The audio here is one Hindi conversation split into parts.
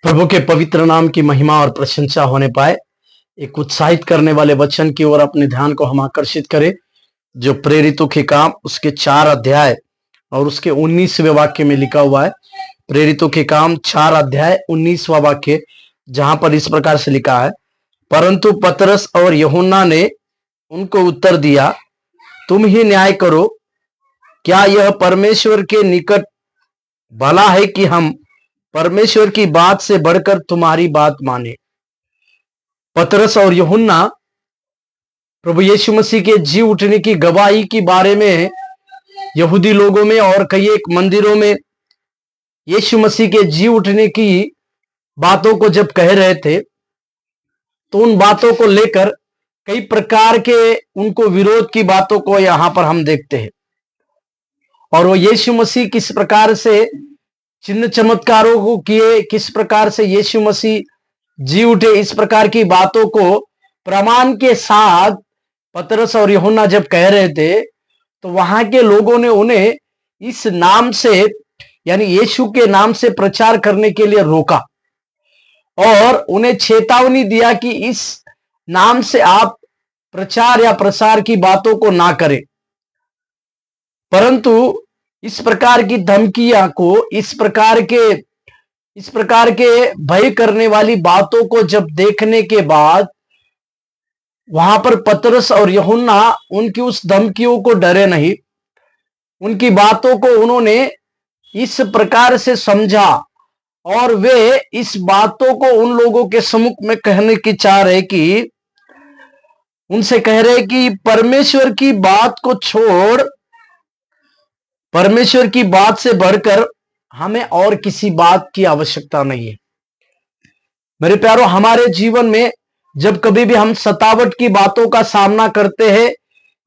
प्रभु के पवित्र नाम की महिमा और प्रशंसा होने पाए। एक उत्साहित करने वाले वचन की ओर अपने ध्यान को हम आकर्षित करें, जो प्रेरितों के काम उसके 4 अध्याय और उसके 19वें वाक्य में लिखा हुआ है। प्रेरितों के काम 4 अध्याय 19वां वाक्य, जहां पर इस प्रकार से लिखा है, परंतु पतरस और यूहन्ना ने उनको उत्तर दिया, तुम ही न्याय करो, क्या यह परमेश्वर के निकट भला है कि हम परमेश्वर की बात से बढ़कर तुम्हारी बात माने। पतरस और यूहन्ना प्रभु यीशु मसीह के जी उठने की गवाही के बारे में यहूदी लोगों में और कई एक मंदिरों में यीशु मसीह के जी उठने की बातों को जब कह रहे थे, तो उन बातों को लेकर कई प्रकार के उनको विरोध की बातों को यहां पर हम देखते हैं। और वो यीशु मसीह किस प्रकार से चिन्ह चमत्कारों को किए, किस प्रकार से यीशु मसीह जी उठे, इस प्रकार की बातों को प्रमाण के साथ पतरस और यूहन्ना जब कह रहे थे, तो वहां के लोगों ने उन्हें इस नाम से, यानी यीशु के नाम से प्रचार करने के लिए रोका और उन्हें चेतावनी दिया कि इस नाम से आप प्रचार या प्रसार की बातों को ना करें। परंतु इस प्रकार की धमकियां को, इस प्रकार के भय करने वाली बातों को जब देखने के बाद वहां पर पतरस और यूहन्ना उनकी उस धमकियों को डरे नहीं, उनकी बातों को उन्होंने इस प्रकार से समझा और वे इस बातों को उन लोगों के सम्मुख में कहने की चाह रहे कि उनसे कह रहे कि परमेश्वर की बात को छोड़, परमेश्वर की बात से बढ़कर हमें और किसी बात की आवश्यकता नहीं है। मेरे प्यारों, हमारे जीवन में जब कभी भी हम सतावट की बातों का सामना करते हैं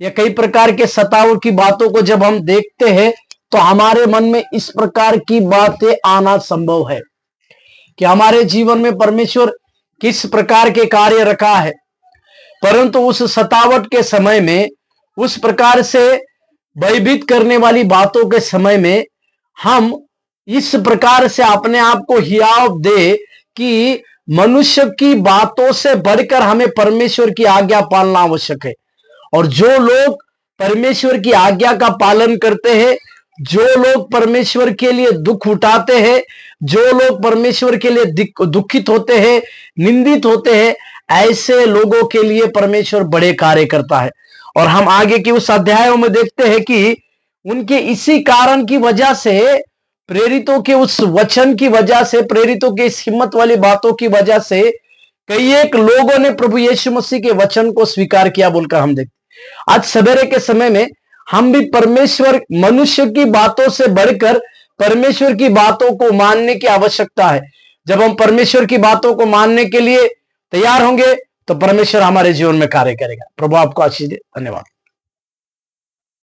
या कई प्रकार के सतावट की बातों को जब हम देखते हैं, तो हमारे मन में इस प्रकार की बातें आना संभव है कि हमारे जीवन में परमेश्वर किस प्रकार के कार्य रखा है। परंतु उस सतावट के समय में, उस प्रकार से भयभीत करने वाली बातों के समय में हम इस प्रकार से अपने आप को हियाव दे कि मनुष्य की बातों से बढ़कर हमें परमेश्वर की आज्ञा पालना आवश्यक है। और जो लोग परमेश्वर की आज्ञा का पालन करते हैं, जो लोग परमेश्वर के लिए दुख उठाते हैं, जो लोग परमेश्वर के लिए दुखित होते हैं, निंदित होते हैं, ऐसे लोगों के लिए परमेश्वर बड़े कार्य करता है। और हम आगे की उस अध्यायों में देखते हैं कि उनके इसी कारण की वजह से, प्रेरितों के उस वचन की वजह से, प्रेरितों के इस हिम्मत वाली बातों की वजह से कई एक लोगों ने प्रभु यीशु मसीह के वचन को स्वीकार किया बोलकर हम देखते। आज सवेरे के समय में हम भी परमेश्वर, मनुष्य की बातों से बढ़कर परमेश्वर की बातों को मानने की आवश्यकता है। जब हम परमेश्वर की बातों को मानने के लिए तैयार होंगे, तो परमेश्वर हमारे जीवन में कार्य करेगा। प्रभु आपको आशीष दे। धन्यवाद।